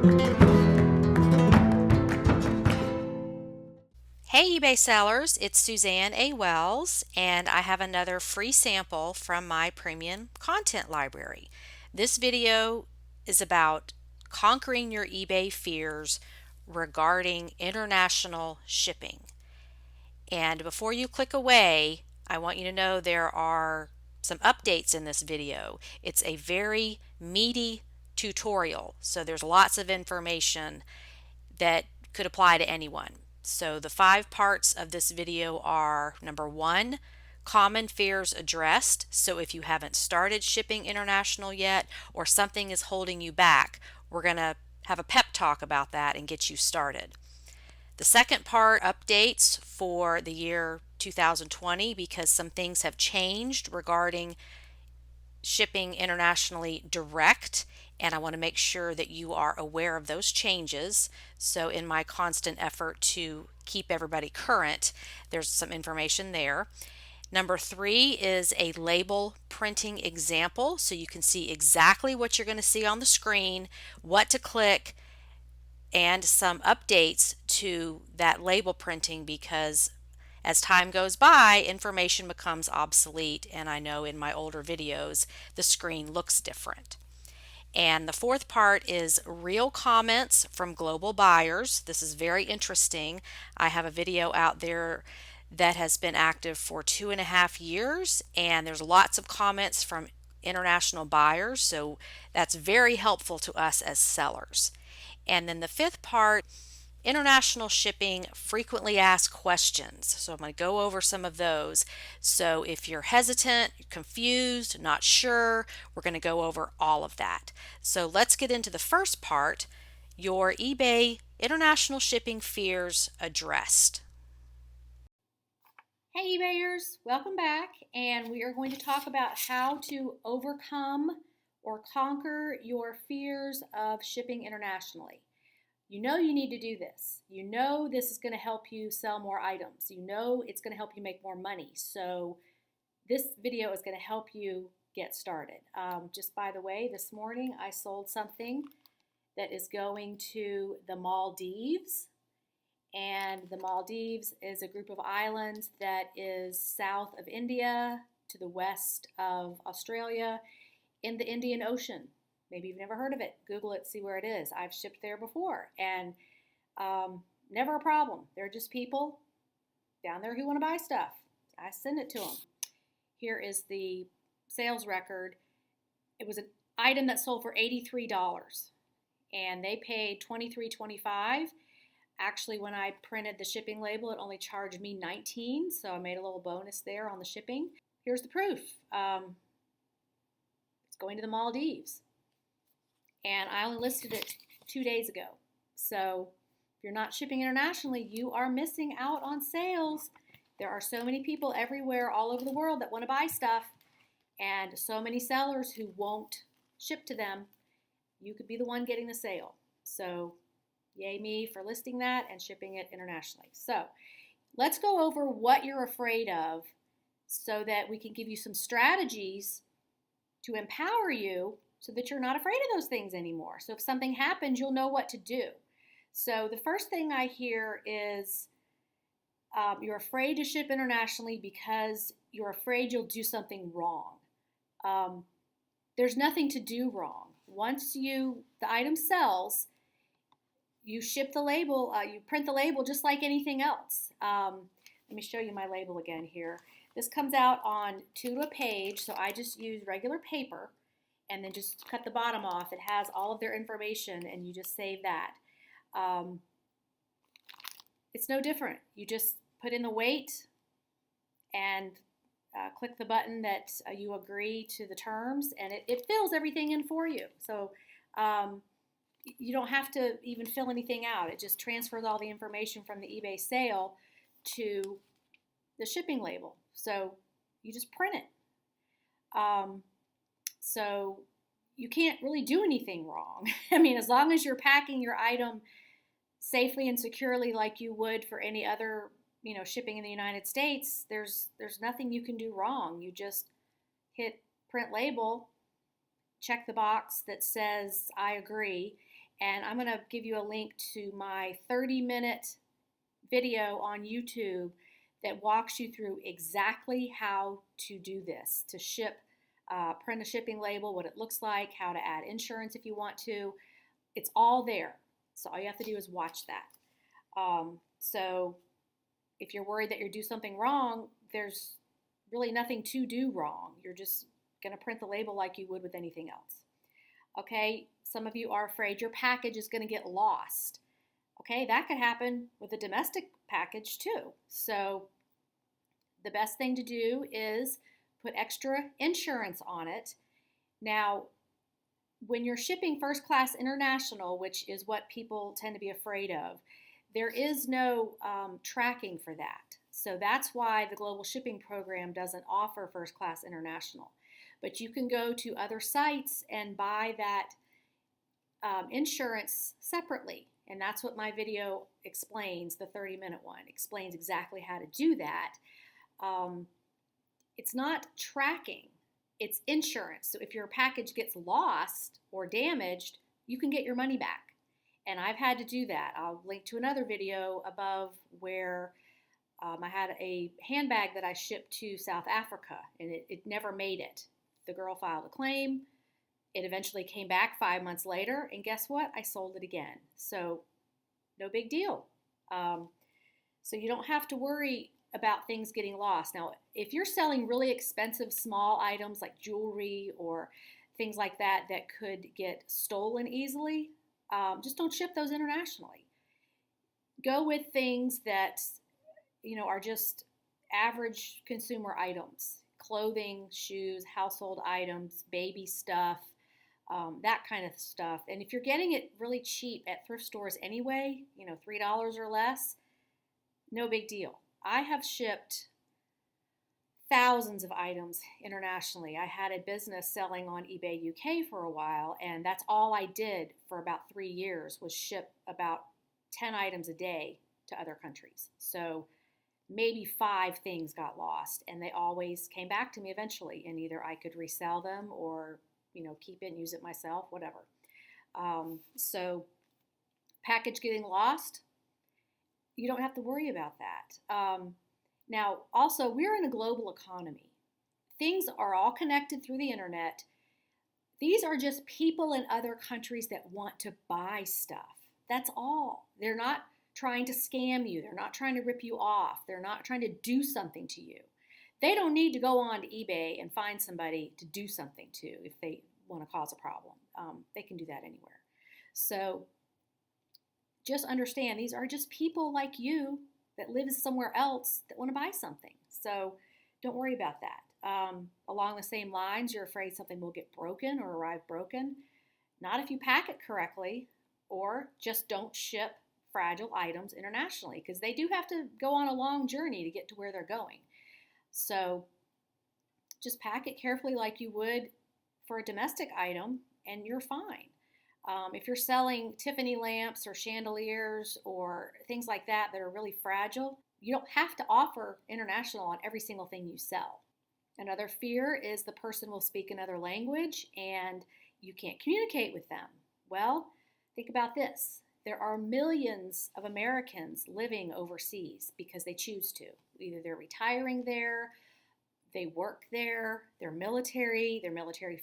Hey eBay sellers, it's Suzanne A. Wells, and I have another free sample from my premium content library. This video is about conquering your eBay fears regarding international shipping. And before you click away, I want you to know there are some updates in this video. It's a very meaty tutorial, so there's lots of information that could apply to anyone. So the 5 parts of this video are: number 1, common fears addressed. So if you haven't started shipping international yet or something is holding you back, we're going to have a pep talk about that and get you started. The second part, updates for the year 2020, because some things have changed regarding shipping internationally direct, and I want to make sure that you are aware of those changes. So in my constant effort to keep everybody current, there's some information there. Number 3 is a label printing example, so you can see exactly what you're going to see on the screen, what to click, and some updates to that label printing, because as time goes by, information becomes obsolete, and I know in my older videos the screen looks different. And the fourth part is real comments from global buyers. This is very interesting. I have a video out there that has been active for 2.5 years, and there's lots of comments from international buyers, so that's very helpful to us as sellers. And then the fifth part, international shipping frequently asked questions. So I'm going to go over some of those. So if you're hesitant, confused, not sure, we're going to go over all of that. So let's get into the first part, your eBay international shipping fears addressed. Hey eBayers, welcome back, and we are going to talk about how to overcome or conquer your fears of shipping internationally. You know you need to do this. You know this is going to help you sell more items. You know it's going to help you make more money. So this video is going to help you get started. Just by the way, this morning I sold something that is going to the Maldives. And the Maldives is a group of islands that is south of India to the west of Australia in the Indian Ocean. Maybe you've never heard of it. Google it, see where it is. I've shipped there before, and never a problem. They're just people down there who want to buy stuff. I send it to them. Here is the sales record. It was an item that sold for $83, and they paid $23.25. Actually, when I printed the shipping label, it only charged me $19, so I made a little bonus there on the shipping. Here's the proof. It's going to the Maldives. And I only listed it 2 days ago. So if you're not shipping internationally, you are missing out on sales. There are so many people everywhere, all over the world, that want to buy stuff, and so many sellers who won't ship to them. You could be the one getting the sale. So yay me for listing that and shipping it internationally. So let's go over what you're afraid of so that we can give you some strategies to empower you so that you're not afraid of those things anymore. So if something happens, you'll know what to do. So the first thing I hear is you're afraid to ship internationally because you're afraid you'll do something wrong. There's nothing to do wrong. Once the item sells, you ship the label, you print the label just like anything else. Let me show you my label again here. This comes out on 2 to a page, so I just use regular paper and then just cut the bottom off. It has all of their information, and you just save that. It's no different. You just put in the weight and click the button that you agree to the terms, and it fills everything in for you. So you don't have to even fill anything out. It just transfers all the information from the eBay sale to the shipping label. So you just print it. So you can't really do anything wrong. I mean, as long as you're packing your item safely and securely like you would for any other, shipping in the United States, there's nothing you can do wrong. You just hit print label, check the box that says I agree, And I'm going to give you a link to my 30-minute video on YouTube that walks you through exactly how to do this, to print a shipping label, what it looks like, how to add insurance if you want to. It's all there. So all you have to do is watch that. So if you're worried that you'll do something wrong, there's really nothing to do wrong. You're just going to print the label like you would with anything else. Okay, some of you are afraid your package is going to get lost. Okay, that could happen with a domestic package too. So the best thing to do is put extra insurance on it. Now, when you're shipping first class international, which is what people tend to be afraid of, there is no tracking for that. So that's why the Global Shipping Program doesn't offer first class international. But you can go to other sites and buy that insurance separately. And that's what my video explains, the 30-minute one, explains exactly how to do that. It's not tracking, it's insurance. So if your package gets lost or damaged, you can get your money back. And I've had to do that. I'll link to another video above where I had a handbag that I shipped to South Africa, and it never made it. The girl filed a claim. It eventually came back 5 months later, and guess what? I sold it again. So no big deal. So you don't have to worry about things getting lost. Now, if you're selling really expensive small items like jewelry or things like that that could get stolen easily, just don't ship those internationally. Go with things that, are just average consumer items, clothing, shoes, household items, baby stuff, that kind of stuff. And if you're getting it really cheap at thrift stores anyway, $3 or less, no big deal. I have shipped thousands of items internationally. I had a business selling on eBay UK for a while, and that's all I did for about 3 years was ship about 10 items a day to other countries. So maybe 5 things got lost, and they always came back to me eventually, and either I could resell them or keep it and use it myself, whatever. So package getting lost, you don't have to worry about that. Now, also, we're in a global economy. Things are all connected through the internet. These are just people in other countries that want to buy stuff. That's all. They're not trying to scam you. They're not trying to rip you off. They're not trying to do something to you. They don't need to go on to eBay and find somebody to do something to if they want to cause a problem. They can do that anywhere. So just understand these are just people like you that live somewhere else that want to buy something. So don't worry about that. Along the same lines, you're afraid something will get broken or arrive broken. Not if you pack it correctly, or just don't ship fragile items internationally, because they do have to go on a long journey to get to where they're going. So just pack it carefully like you would for a domestic item, and you're fine. If you're selling Tiffany lamps or chandeliers or things like that that are really fragile, you don't have to offer international on every single thing you sell. Another fear is the person will speak another language and you can't communicate with them. Well, think about this. There are millions of Americans living overseas because they choose to. Either they're retiring there, they work there, they're military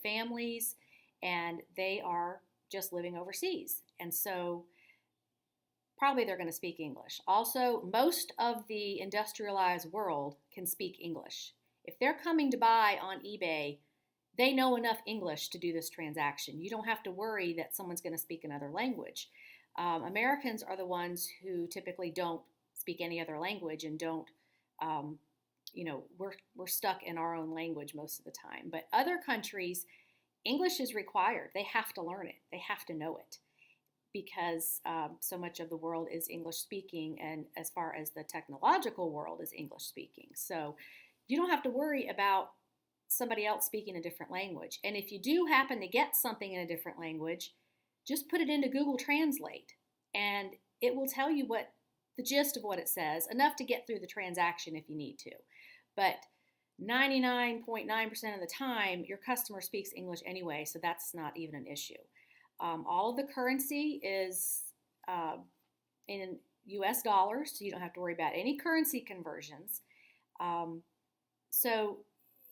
families, and they are just living overseas. And so probably they're going to speak English. Also, most of the industrialized world can speak English. If they're coming to buy on eBay, they know enough English to do this transaction. You don't have to worry that someone's going to speak another language. Americans are the ones who typically don't speak any other language and don't, we're stuck in our own language most of the time. But other countries, English is required. They have to learn it. They have to know it because so much of the world is English speaking, and as far as the technological world is English speaking. So you don't have to worry about somebody else speaking a different language. And if you do happen to get something in a different language, just put it into Google Translate and it will tell you what the gist of what it says, enough to get through the transaction if you need to. But 99.9% of the time, your customer speaks English anyway, so that's not even an issue. All of the currency is in US dollars, so you don't have to worry about any currency conversions. So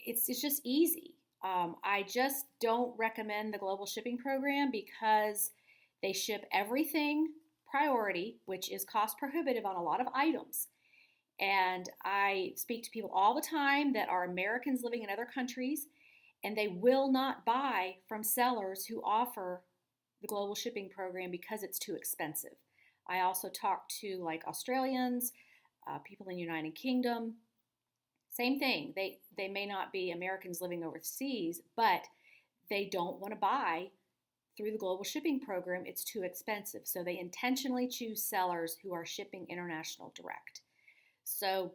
it's just easy. I just don't recommend the global shipping program because they ship everything priority, which is cost prohibitive on a lot of items. And I speak to people all the time that are Americans living in other countries, and they will not buy from sellers who offer the global shipping program because it's too expensive. I also talk to like Australians, people in the United Kingdom. Same thing. They may not be Americans living overseas, but they don't want to buy through the global shipping program. It's too expensive. So they intentionally choose sellers who are shipping international direct. So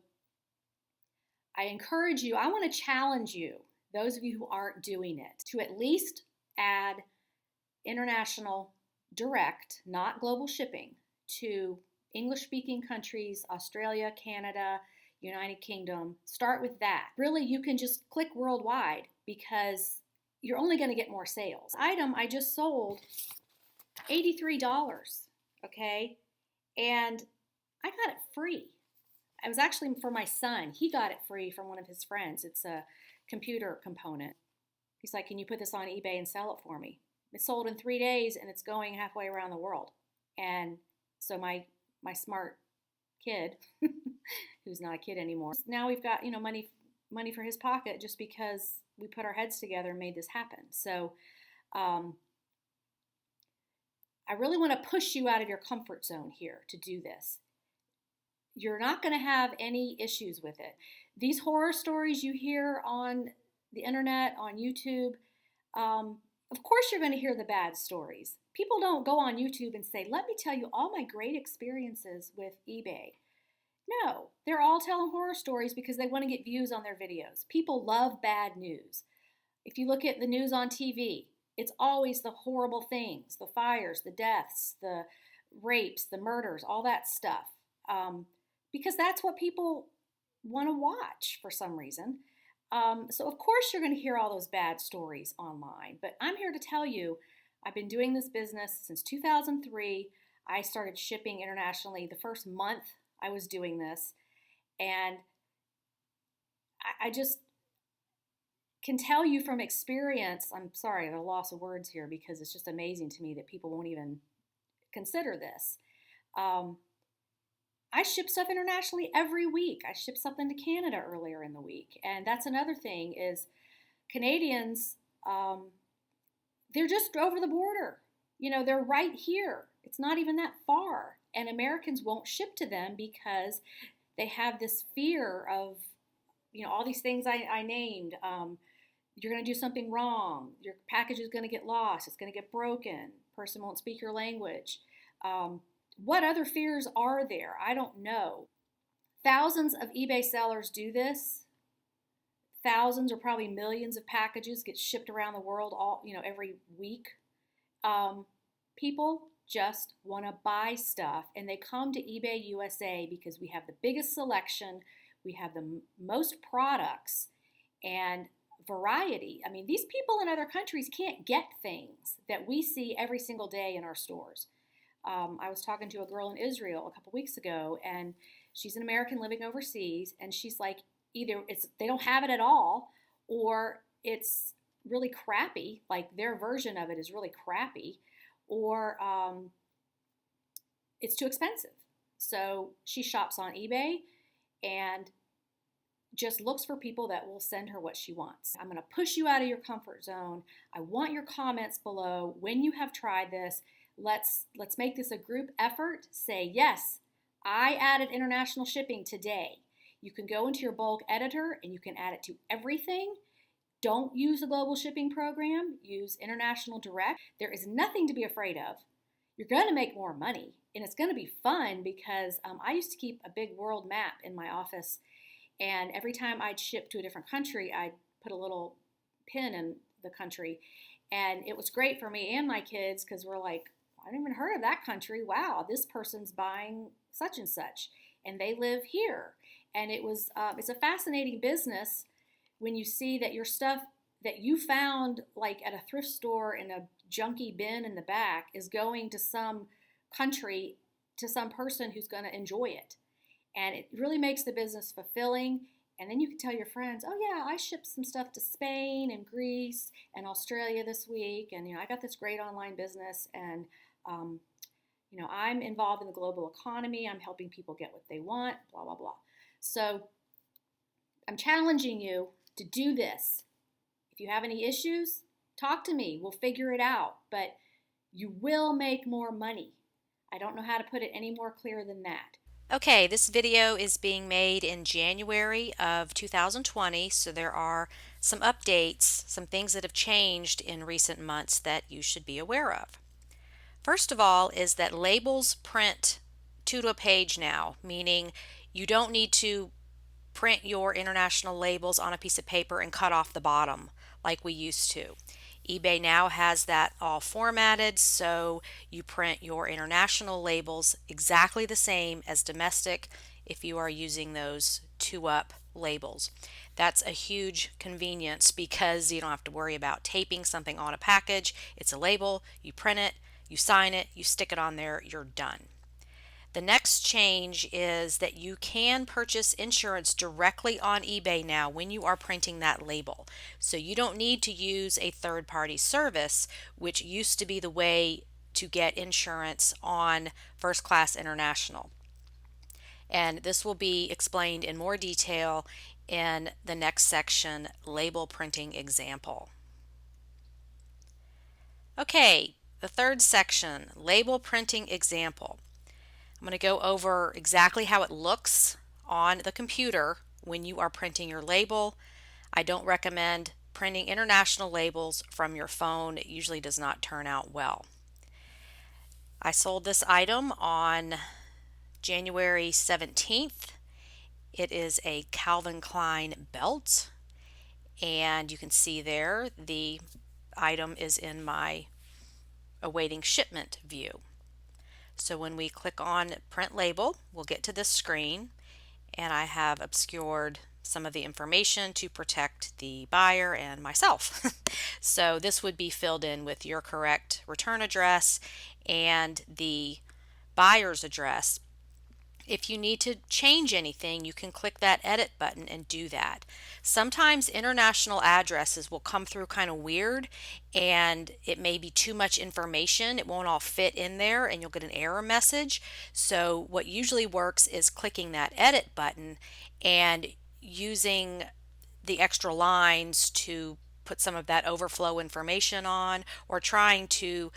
I encourage you, I want to challenge you, those of you who aren't doing it, to at least add international direct, not global shipping, to English-speaking countries, Australia, Canada, United Kingdom. Start with that. Really, you can just click worldwide because you're only going to get more sales. Item I just sold, $83, okay? And I got it free. It was actually for my son. He got it free from one of his friends. It's a computer component. He's like, can you put this on eBay and sell it for me? It sold in 3 days and it's going halfway around the world. And so my smart kid, who's not a kid anymore, now we've got, money for his pocket just because we put our heads together and made this happen. So I really want to push you out of your comfort zone here to do this. You're not going to have any issues with it. These horror stories you hear on the internet, on YouTube, of course you're going to hear the bad stories. People don't go on YouTube and say, let me tell you all my great experiences with eBay. No, they're all telling horror stories because they want to get views on their videos. People love bad news. If you look at the news on TV, it's always the horrible things, the fires, the deaths, the rapes, the murders, all that stuff. Because that's what people want to watch for some reason. So of course you're going to hear all those bad stories online. But I'm here to tell you, I've been doing this business since 2003. I started shipping internationally the first month I was doing this. And I just can tell you from experience, I'm sorry, the loss of words here because it's just amazing to me that people won't even consider this. I ship stuff internationally every week. I shipped something to Canada earlier in the week. And that's another thing is Canadians, they're just over the border. They're right here. It's not even that far. And Americans won't ship to them because they have this fear of, all these things I named. You're going to do something wrong. Your package is going to get lost. It's going to get broken. Person won't speak your language. What other fears are there? I don't know. Thousands of eBay sellers do this. Thousands or probably millions of packages get shipped around the world every week. People just want to buy stuff and they come to eBay USA because we have the biggest selection, we have the most products and variety. I mean, these people in other countries can't get things that we see every single day in our stores. I was talking to a girl in Israel a couple weeks ago, and she's an American living overseas, and she's like, either they don't have it at all, or it's really crappy, like their version of it is really crappy, or it's too expensive. So she shops on eBay and just looks for people that will send her what she wants. I'm going to push you out of your comfort zone. I want your comments below when you have tried this. Let's make this a group effort. Say, yes, I added international shipping today. You can go into your bulk editor and you can add it to everything. Don't use the global shipping program. Use international direct. There is nothing to be afraid of. You're going to make more money, and it's going to be fun because I used to keep a big world map in my office, and every time I'd ship to a different country, I'd put a little pin in the country, and it was great for me and my kids because we're like, I haven't even heard of that country. Wow, this person's buying such and such, and they live here. And it's a fascinating business when you see that your stuff that you found like at a thrift store in a junky bin in the back is going to some country, to some person who's going to enjoy it. And it really makes the business fulfilling. And then you can tell your friends, oh yeah, I shipped some stuff to Spain and Greece and Australia this week, and I got this great online business, and um, I'm involved in the global economy. I'm helping people get what they want, blah blah blah. So I'm challenging you to do this. If you have any issues, talk to me. We'll figure it out. But you will make more money. I don't know how to put it any more clear than that. Okay, this video is being made in January of 2020, so there are some updates, some things that have changed in recent months that you should be aware of. First of all is that labels print to a page now, meaning you don't need to print your international labels on a piece of paper and cut off the bottom like we used to. eBay now has that all formatted, so you print your international labels exactly the same as domestic if you are using those two-up labels. That's a huge convenience because you don't have to worry about taping something on a package. It's a label, you print it, you sign it, you stick it on there, you're done. The next change is that you can purchase insurance directly on eBay now when you are printing that label. So you don't need to use a third-party service, which used to be the way to get insurance on First Class International. And this will be explained in more detail in the next section, label printing example. Okay, the third section, label printing example. I'm going to go over exactly how it looks on the computer when you are printing your label. I don't recommend printing international labels from your phone. It usually does not turn out well. I sold this item on January 17th. It is a Calvin Klein belt, and you can see there the item is in my awaiting shipment view. So when we click on print label, we'll get to this screen, and I have obscured some of the information to protect the buyer and myself. So this would be filled in with your correct return address and the buyer's address. If you need to change anything, you can click that edit button and do that. Sometimes international addresses will come through kind of weird, and it may be too much information. It won't all fit in there and you'll get an error message. So what usually works is clicking that edit button and using the extra lines to put some of that overflow information on, or trying to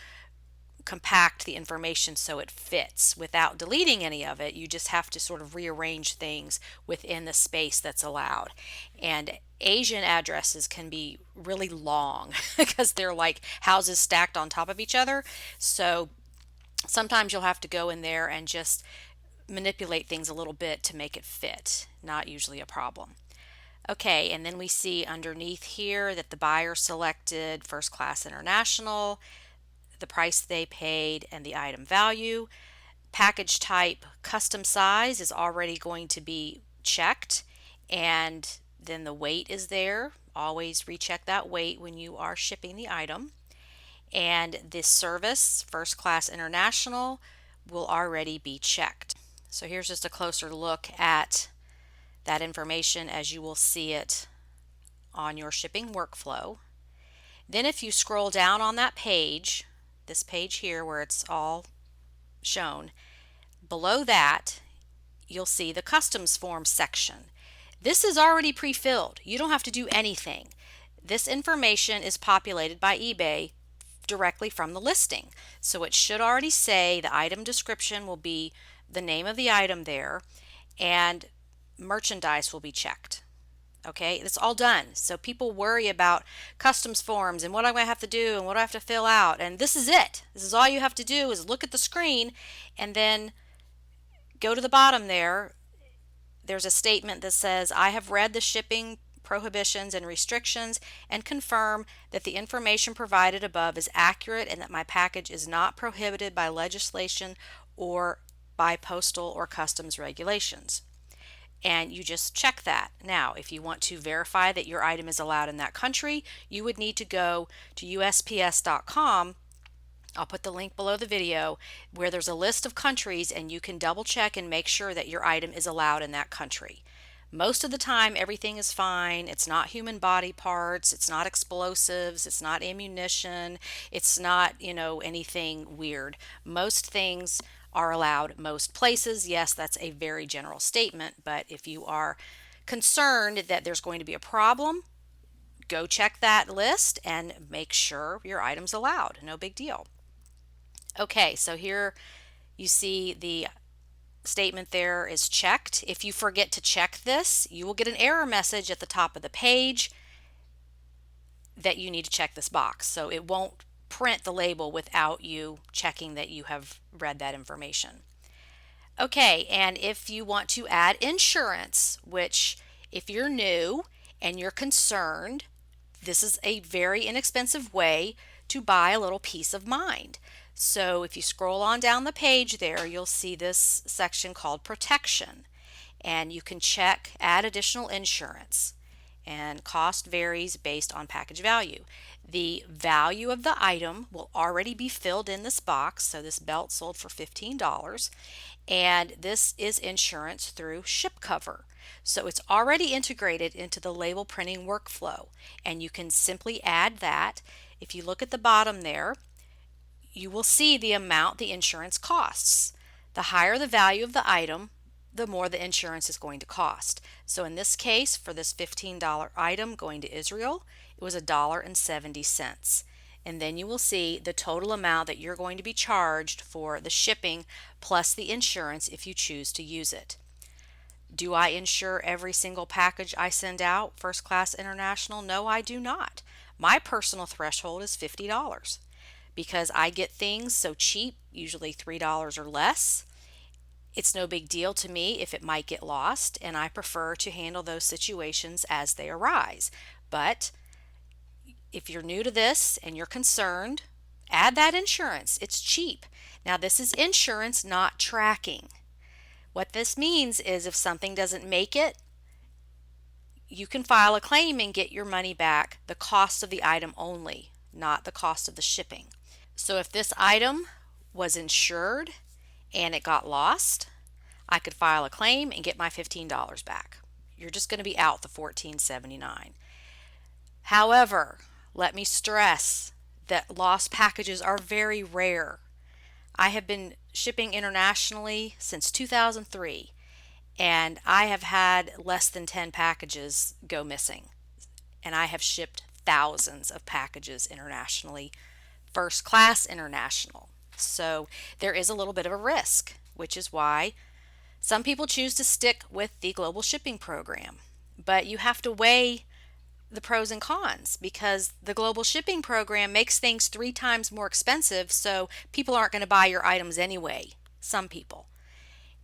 compact the information so it fits without deleting any of it. You just have to sort of rearrange things within the space that's allowed. And Asian addresses can be really long because they're like houses stacked on top of each other. So sometimes you'll have to go in there and just manipulate things a little bit to make it fit. Not usually a problem. Okay, and then we see underneath here that the buyer selected First Class International, the price they paid, and the item value. Package type, custom size is already going to be checked, and then the weight is there. Always recheck that weight when you are shipping the item. And this service, First Class International, will already be checked. So here's just a closer look at that information as you will see it on your shipping workflow. Then if you scroll down on that page, this page here where it's all shown, below that you'll see the customs form section. This is already pre-filled. You don't have to do anything. This information is populated by eBay directly from the listing. So it should already say the item description will be the name of the item there, and merchandise will be checked. Okay, it's all done. So people worry about customs forms and what I'm going to have to do and what I have to fill out. And this is it. This is all you have to do is look at the screen and then go to the bottom there. There's a statement that says, I have read the shipping prohibitions and restrictions and confirm that the information provided above is accurate and that my package is not prohibited by legislation or by postal or customs regulations. And you just check that. Now, if you want to verify that your item is allowed in that country, you would need to go to USPS.com I'll put the link below the video where there's a list of countries and you can double check and make sure that your item is allowed in that country. Most of the time, everything is fine. It's not human body parts, it's not explosives, it's not ammunition, it's not, anything weird. Most things are allowed most places. Yes, that's a very general statement, but if you are concerned that there's going to be a problem, go check that list and make sure your item's allowed. No big deal. Okay, so here you see the statement there is checked. If you forget to check this, you will get an error message at the top of the page that you need to check this box. So it won't print the label without you checking that you have read that information. Okay, and if you want to add insurance, which if you're new and you're concerned, this is a very inexpensive way to buy a little peace of mind. So if you scroll on down the page there, you'll see this section called protection, and you can check add additional insurance, and cost varies based on package value. The value of the item will already be filled in this box. So this belt sold for $15, and this is insurance through ship cover. So it's already integrated into the label printing workflow, and you can simply add that. If you look at the bottom there, you will see the amount the insurance costs. The higher the value of the item, the more the insurance is going to cost. So in this case, for this $15 item going to Israel, it was $1.70. And then you will see the total amount that you're going to be charged for the shipping plus the insurance if you choose to use it. Do I insure every single package I send out, first class international? No, I do not. My personal threshold is $50 because I get things so cheap, usually $3 or less. It's no big deal to me if it might get lost, and I prefer to handle those situations as they arise. But if you're new to this and you're concerned, add that insurance. It's cheap. Now, this is insurance, not tracking. What this means is if something doesn't make it, you can file a claim and get your money back, the cost of the item only, not the cost of the shipping. So if this item was insured and it got lost, I could file a claim and get my $15 back. You're just going to be out the $14.79. However, let me stress that lost packages are very rare. I have been shipping internationally since 2003, and I have had less than 10 packages go missing. And I have shipped thousands of packages internationally, first class international. So there is a little bit of a risk, which is why some people choose to stick with the global shipping program. But you have to weigh the pros and cons because the global shipping program makes things 3 times more expensive, so people aren't going to buy your items anyway, some people.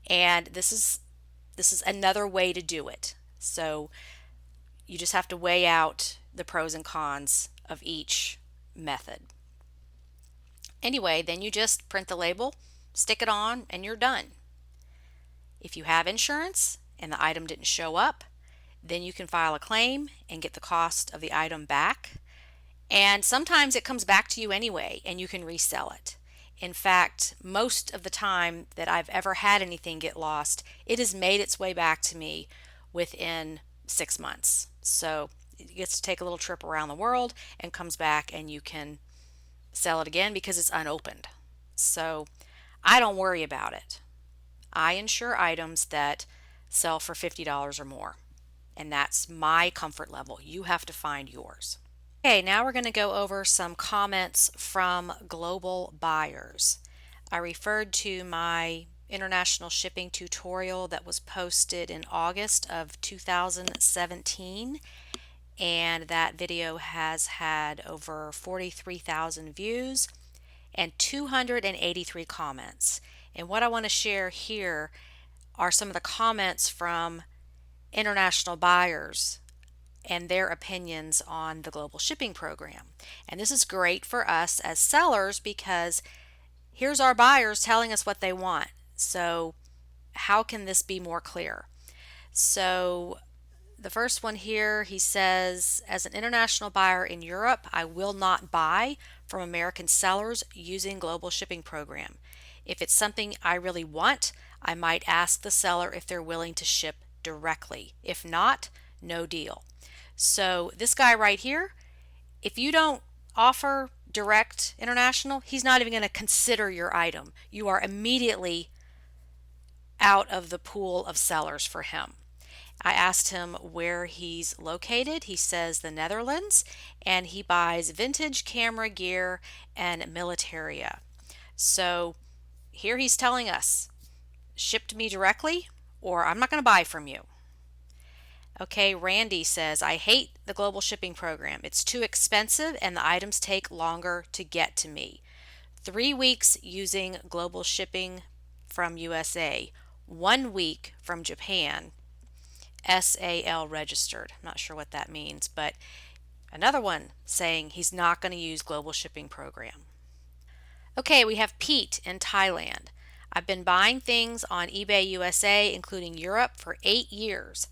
And this is another way to do it. So you just have to weigh out the pros and cons of each method. Anyway, then you just print the label, stick it on, and you're done. If you have insurance and the item didn't show up, then you can file a claim and get the cost of the item back. And sometimes it comes back to you anyway and you can resell it. In fact, most of the time that I've ever had anything get lost, it has made its way back to me within 6 months. So it gets to take a little trip around the world and comes back and you can sell it again because it's unopened. So I don't worry about it. I insure items that sell for $50 or more. And that's my comfort level. You have to find yours. Okay, now we're going to go over some comments from global buyers. I referred to my international shipping tutorial that was posted in August of 2017, and that video has had over 43,000 views and 283 comments. And what I want to share here are some of the comments from international buyers and their opinions on the global shipping program. And this is great for us as sellers because here's our buyers telling us what they want. So how can this be more clear? So The first one here, he says, as an international buyer in Europe, I will not buy from American sellers using global shipping program. If it's something I really want, I might ask the seller if they're willing to ship directly. If not, no deal. So this guy right here, if you don't offer direct international, he's not even going to consider your item. You are immediately out of the pool of sellers for him. I asked him where he's located. He says the Netherlands, and he buys vintage camera gear and militaria. So here he's telling us, ship to me directly or I'm not going to buy from you. Okay, Randy says, I hate the global shipping program. It's too expensive and the items take longer to get to me. 3 weeks using global shipping from USA, 1 week from Japan, SAL registered. I'm not sure what that means, but another one saying he's not going to use global shipping program. Okay, we have Pete in Thailand. I've been buying things on eBay USA, including Europe, for 8 years.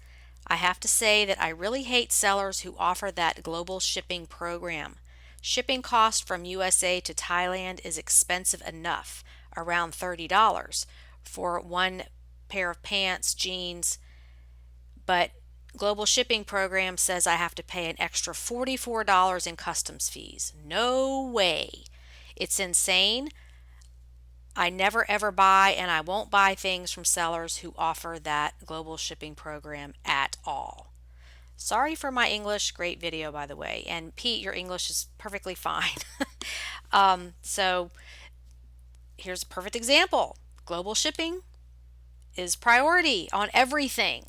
I have to say that I really hate sellers who offer that global shipping program. Shipping cost from USA to Thailand is expensive enough, around $30 for one pair of pants, jeans, but global shipping program says I have to pay an extra $44 in customs fees. No way. It's insane. I never ever buy and I won't buy things from sellers who offer that global shipping program at all. Sorry for my English. Great video, by the way. And Pete, your English is perfectly fine. So here's a perfect example. Global shipping is priority on everything.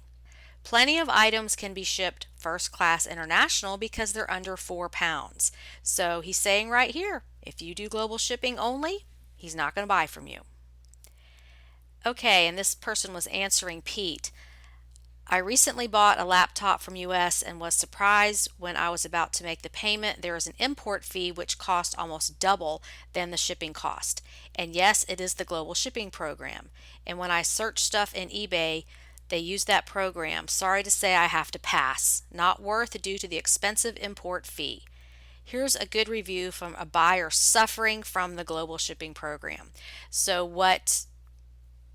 Plenty of items can be shipped first class international because they're under 4 pounds. So he's saying right here, if you do global shipping only, he's not going to buy from you. Okay, and this person was answering Pete. I recently bought a laptop from US and was surprised when I was about to make the payment. There is an import fee which cost almost double than the shipping cost. And yes, it is the global shipping program. And when I search stuff in eBay, they use that program. Sorry to say I have to pass. Not worth due to the expensive import fee. Here's a good review from a buyer suffering from the global shipping program. So what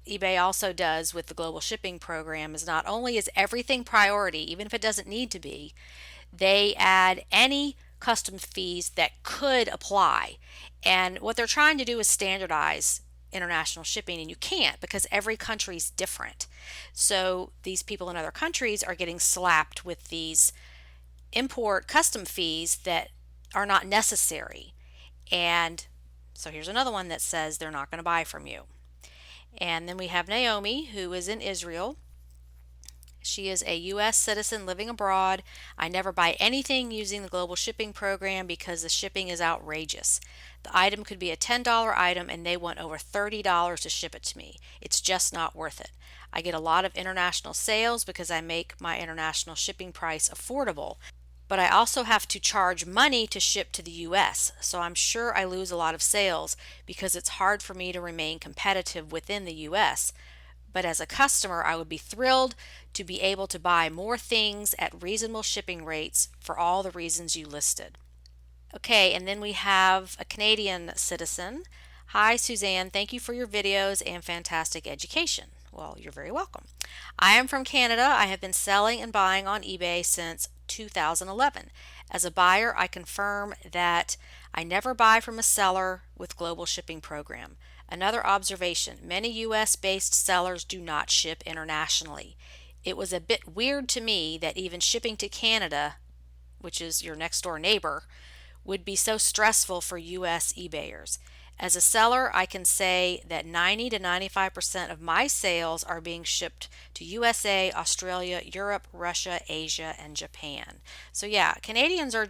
eBay also does with the global shipping program is not only is everything priority, even if it doesn't need to be, they add any customs fees that could apply. And what they're trying to do is standardize international shipping, and you can't because every country is different. So these people in other countries are getting slapped with these import custom fees that are not necessary. And so here's another one that says they're not going to buy from you. And then we have Naomi, who is in Israel. She is a U.S. citizen living abroad. I never buy anything using the global shipping program because the shipping is outrageous. The item could be a $10 item and they want over $30 to ship it to me. It's just not worth it. I get a lot of international sales because I make my international shipping price affordable, but I also have to charge money to ship to the US, so I'm sure I lose a lot of sales because it's hard for me to remain competitive within the US. But as a customer, I would be thrilled to be able to buy more things at reasonable shipping rates for all the reasons you listed. Okay, and then we have a Canadian citizen. Hi, Suzanne. Thank you for your videos and fantastic education. Well, you're very welcome. I am from Canada. I have been selling and buying on eBay since 2011. As a buyer, I confirm that I never buy from a seller with global shipping program. Another observation, many US-based sellers do not ship internationally. It was a bit weird to me that even shipping to Canada, which is your next door neighbor, would be so stressful for US eBayers. As a seller, I can say that 90 to 95% of my sales are being shipped to USA, Australia, Europe, Russia, Asia, and Japan. So yeah, Canadians are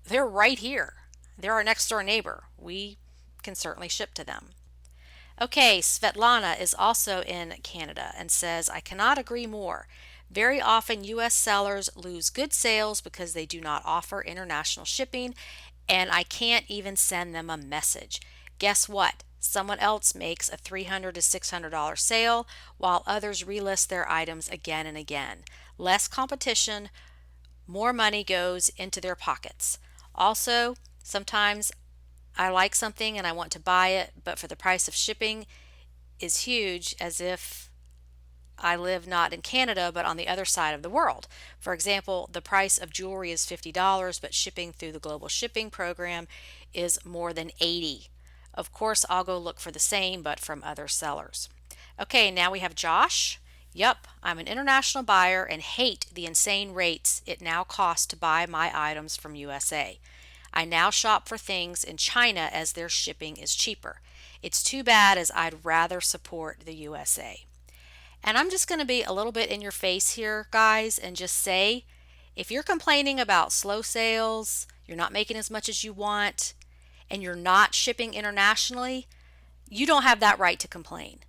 they're right here. They're our next door neighbor. We can certainly ship to them. Okay, Svetlana is also in Canada and says, I cannot agree more. Very often, U.S. sellers lose good sales because they do not offer international shipping, and I can't even send them a message. Guess what? Someone else makes a $300 to $600 sale while others relist their items again and again. Less competition, more money goes into their pockets. Also, sometimes I like something and I want to buy it, but for the price of shipping is huge, as if I live not in Canada but on the other side of the world. For example, the price of jewelry is $50, but shipping through the global shipping program is more than $80. Of course, I'll go look for the same but from other sellers. Okay, now we have Josh. Yep, I'm an international buyer and hate the insane rates it now costs to buy my items from USA. I now shop for things in China as their shipping is cheaper. It's too bad as I'd rather support the USA. And I'm just going to be a little bit in your face here, guys, and just say if you're complaining about slow sales, you're not making as much as you want, and you're not shipping internationally, you don't have that right to complain.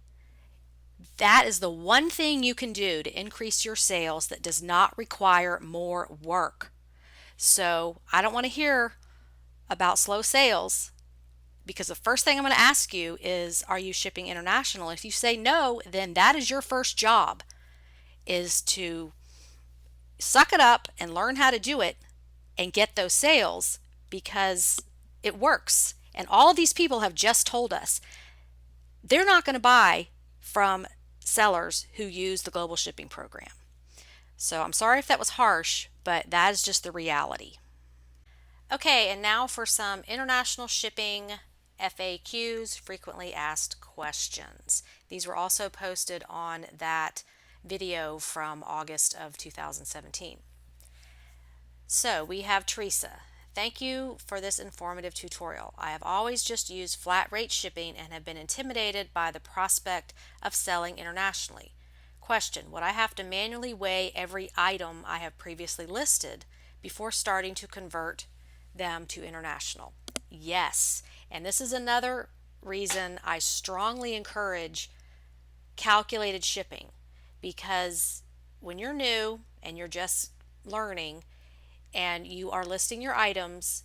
That is the one thing you can do to increase your sales that does not require more work. So I don't want to hear about slow sales, because the first thing I'm going to ask you is, are you shipping international? If you say no, then that is your first job, is to suck it up and learn how to do it and get those sales, because it works. And all of these people have just told us they're not going to buy from sellers who use the global shipping program. So I'm sorry if that was harsh, but that is just the reality. Okay, and now for some international shipping FAQs, frequently asked questions. These were also posted on that video from August of 2017. So we have Teresa. Thank you for this informative tutorial. I have always just used flat rate shipping and have been intimidated by the prospect of selling internationally. Question: would I have to manually weigh every item I have previously listed before starting to convert them to international? Yes, and this is another reason I strongly encourage calculated shipping, because when you're new and you're just learning and you are listing your items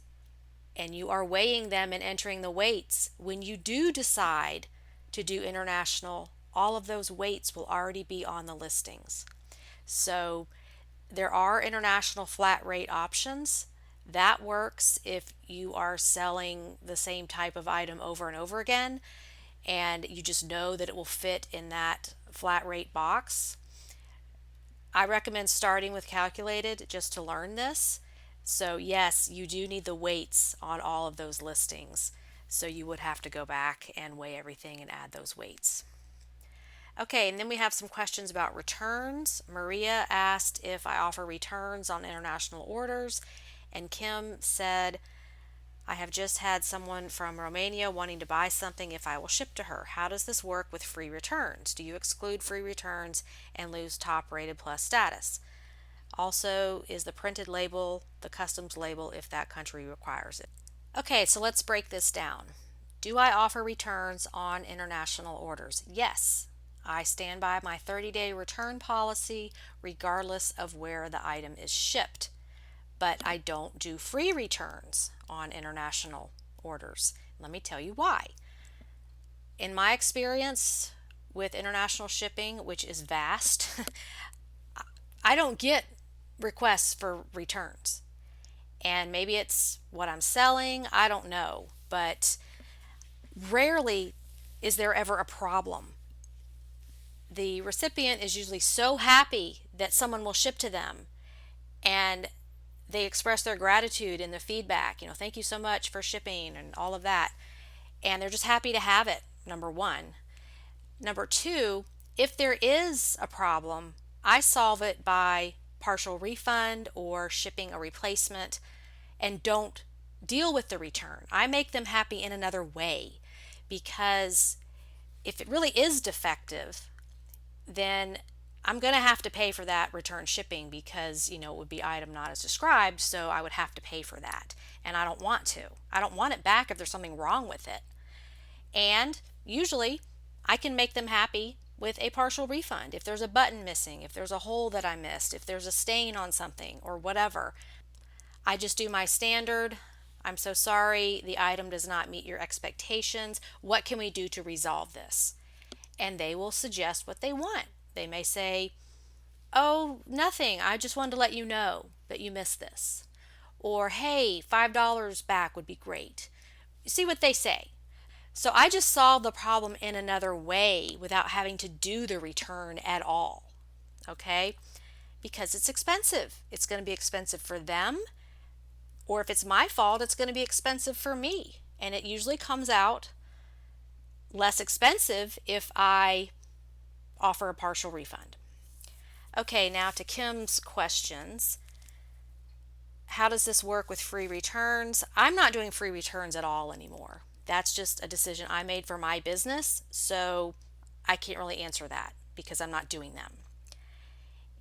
and you are weighing them and entering the weights, when you do decide to do international, all of those weights will already be on the listings. So there are international flat rate options. That works if you are selling the same type of item over and over again and you just know that it will fit in that flat rate box. I recommend starting with calculated just to learn this. So yes, you do need the weights on all of those listings. So you would have to go back and weigh everything and add those weights. Okay, and then we have some questions about returns. Maria asked if I offer returns on international orders, and Kim said, I have just had someone from Romania wanting to buy something if I will ship to her. How does this work with free returns? Do you exclude free returns and lose top rated plus status? Also, is the printed label the customs label if that country requires it? Okay, so let's break this down. Do I offer returns on international orders? Yes. I stand by my 30-day return policy regardless of where the item is shipped. But I don't do free returns on international orders. Let me tell you why. In my experience with international shipping, which is vast, I don't get requests for returns. And maybe it's what I'm selling, I don't know. But rarely is there ever a problem. The recipient is usually so happy that someone will ship to them, and they express their gratitude in the feedback, thank you so much for shipping and all of that. And they're just happy to have it, number one. Number two, if there is a problem, I solve it by partial refund or shipping a replacement and don't deal with the return. I make them happy in another way, because if it really is defective, then I'm going to have to pay for that return shipping, because it would be item not as described, so I would have to pay for that, and I don't want to. I don't want it back if there's something wrong with it. And usually I can make them happy with a partial refund. If there's a button missing, if there's a hole that I missed, if there's a stain on something or whatever, I just do my standard. I'm so sorry, the item does not meet your expectations. What can we do to resolve this? And they will suggest what they want. They may say, oh, nothing, I just wanted to let you know that you missed this. Or, hey, $5 back would be great. See what they say. So I just solved the problem in another way without having to do the return at all. Okay? Because it's expensive. It's going to be expensive for them, or if it's my fault, it's going to be expensive for me. And it usually comes out less expensive if I offer a partial refund. Okay, now to Kim's questions. How does this work with free returns? I'm not doing free returns at all anymore. That's just a decision I made for my business, so I can't really answer that because I'm not doing them.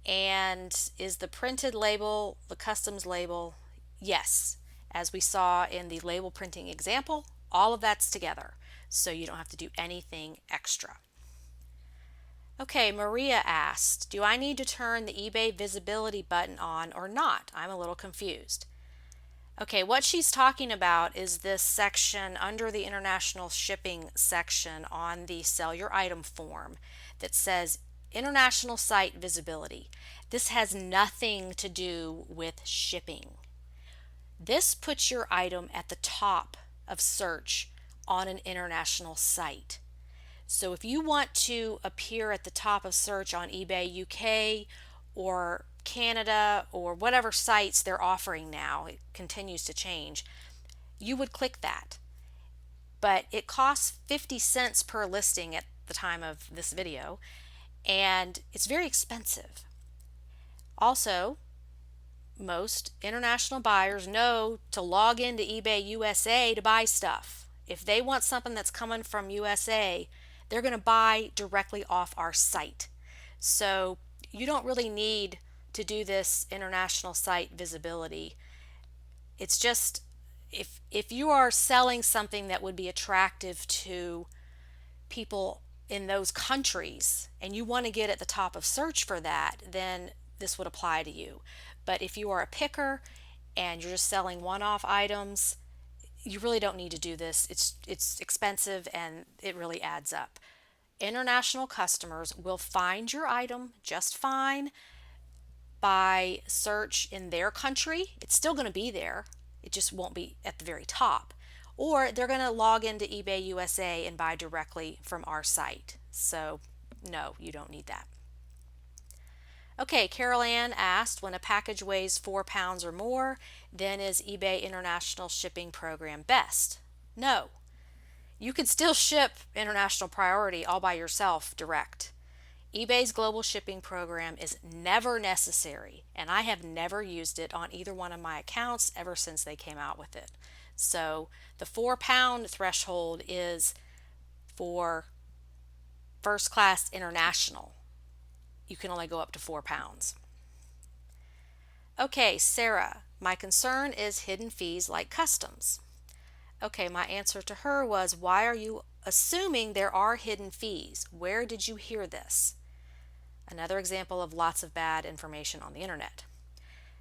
And is the printed label the customs label? Yes. As we saw in the label printing example, all of that's together, so you don't have to do anything extra. Okay, Maria asked, do I need to turn the eBay visibility button on or not? I'm a little confused. Okay, what she's talking about is this section under the international shipping section on the sell your item form that says international site visibility. This has nothing to do with shipping. This puts your item at the top of search on an international site. So if you want to appear at the top of search on eBay UK or Canada or whatever sites they're offering now, it continues to change, you would click that. But it costs 50 cents per listing at the time of this video, and it's very expensive. Also, most international buyers know to log into eBay USA to buy stuff. If they want something that's coming from USA, they're going to buy directly off our site. So you don't really need to do this international site visibility. It's just if you are selling something that would be attractive to people in those countries and you want to get at the top of search for that, then this would apply to you. But if you are a picker and you're just selling one-off items, you really don't need to do this. It's expensive and it really adds up. International customers will find your item just fine by search in their country. It's still going to be there. It just won't be at the very top. Or they're going to log into eBay USA and buy directly from our site. So no, you don't need that. Okay, Carol Ann asked, when a package weighs 4 pounds or more, then is eBay International Shipping Program best? No. You could still ship International Priority all by yourself direct. eBay's global shipping program is never necessary, and I have never used it on either one of my accounts ever since they came out with it. So the 4 pound threshold is for first class international. You can only go up to 4 pounds. Okay, Sarah, my concern is hidden fees like customs. Okay, my answer to her was, why are you assuming there are hidden fees? Where did you hear this? Another example of lots of bad information on the internet.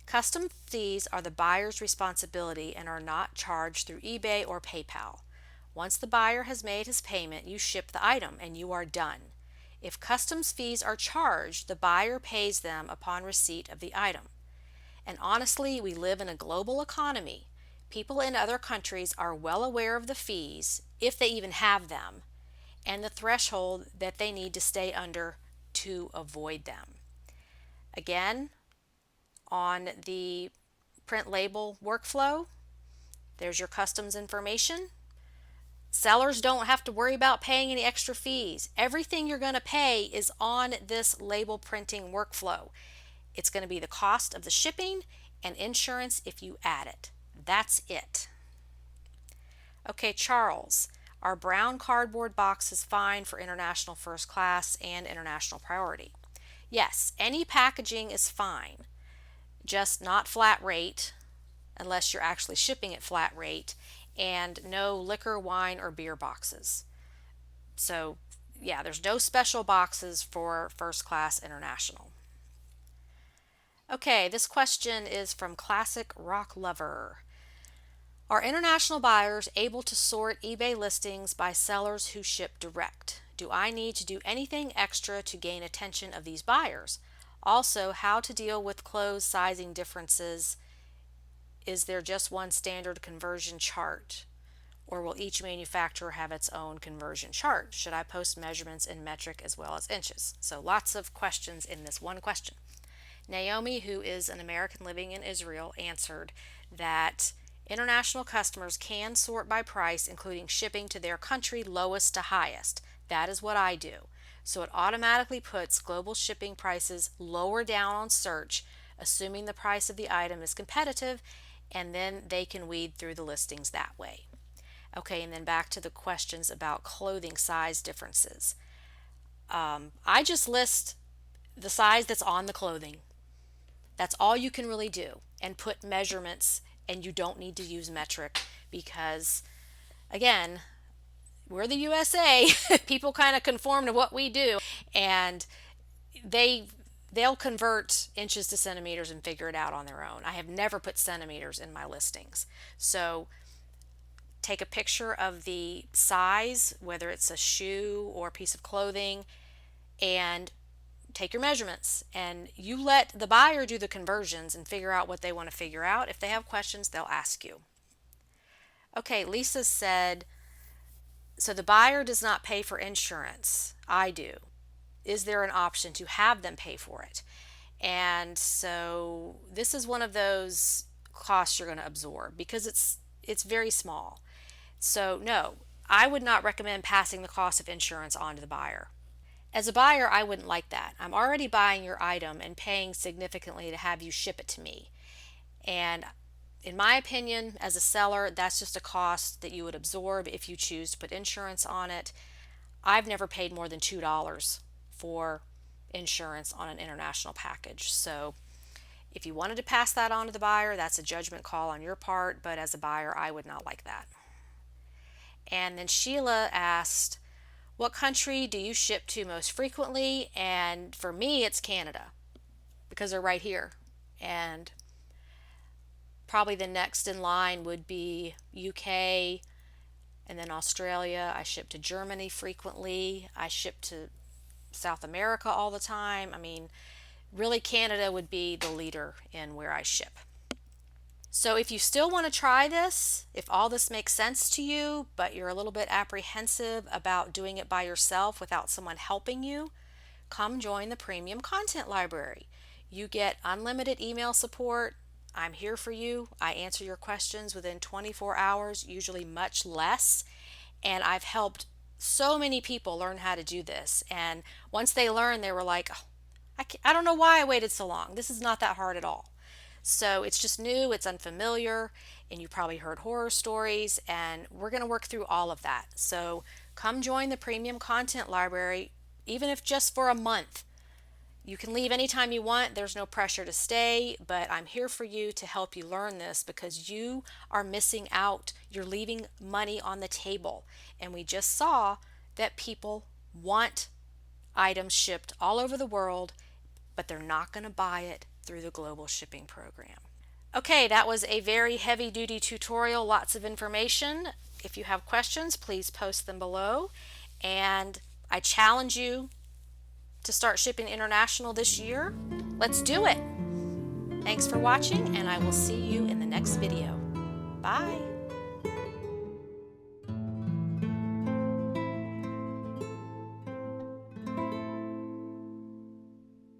Custom fees are the buyer's responsibility and are not charged through eBay or PayPal. Once the buyer has made his payment, you ship the item and you are done. If customs fees are charged, the buyer pays them upon receipt of the item. And honestly, we live in a global economy. People in other countries are well aware of the fees, if they even have them, and the threshold that they need to stay under to avoid them. Again, on the print label workflow, there's your customs information. Sellers don't have to worry about paying any extra fees. Everything you're going to pay is on this label printing workflow. It's going to be the cost of the shipping and insurance if you add it. That's it. Okay, Charles, are brown cardboard boxes fine for international first class and international priority? Yes, any packaging is fine, just not flat rate unless you're actually shipping it flat rate, and no liquor, wine, or beer boxes. So yeah, there's no special boxes for first class international. Okay, this question is from Classic Rock Lover. Are international buyers able to sort eBay listings by sellers who ship direct? Do I need to do anything extra to gain attention of these buyers? Also, how to deal with clothes sizing differences. Is there just one standard conversion chart? Or will each manufacturer have its own conversion chart? Should I post measurements in metric as well as inches? So lots of questions in this one question. Naomi, who is an American living in Israel, answered that international customers can sort by price, including shipping to their country lowest to highest. That is what I do. So it automatically puts global shipping prices lower down on search, assuming the price of the item is competitive, and then they can weed through the listings that way. Okay, and then back to the questions about clothing size differences. I just list the size that's on the clothing. That's all you can really do, and put measurements, and you don't need to use metric because, again, we're the USA. People kind of conform to what we do, and they'll convert inches to centimeters and figure it out on their own. I have never put centimeters in my listings. So take a picture of the size, whether it's a shoe or a piece of clothing, and take your measurements, and you let the buyer do the conversions and figure out what they want to figure out. If they have questions, they'll ask you. Okay, Lisa said, so the buyer does not pay for insurance. I do. Is there an option to have them pay for it? And so this is one of those costs you're going to absorb because it's very small. So no, I would not recommend passing the cost of insurance on to the buyer. As a buyer, I wouldn't like that. I'm already buying your item and paying significantly to have you ship it to me. And in my opinion, as a seller, that's just a cost that you would absorb if you choose to put insurance on it. I've never paid more than $2 for insurance on an international package. So if you wanted to pass that on to the buyer, that's a judgment call on your part, but as a buyer, I would not like that. And then Sheila asked, what country do you ship to most frequently? And for me, it's Canada because they're right here. And probably the next in line would be UK and then Australia. I ship to Germany frequently. I ship to South America all the time. I mean, really, Canada would be the leader in where I ship. So if you still want to try this, if all this makes sense to you, but you're a little bit apprehensive about doing it by yourself without someone helping you, come join the Premium Content Library. You get unlimited email support. I'm here for you. I answer your questions within 24 hours, usually much less. And I've helped so many people learn how to do this. And once they learn, they were like, oh, I don't know why I waited so long. This is not that hard at all. So it's just new, it's unfamiliar, and you probably heard horror stories, and we're going to work through all of that. So come join the Premium Content Library, even if just for a month. You can leave anytime you want. There's no pressure to stay, but I'm here for you to help you learn this because you are missing out. You're leaving money on the table. And we just saw that people want items shipped all over the world, but they're not going to buy it through the global shipping program. Okay, that was a very heavy duty tutorial, lots of information. If you have questions, please post them below. And I challenge you to start shipping international this year. Let's do it. Thanks for watching, and I will see you in the next video. Bye.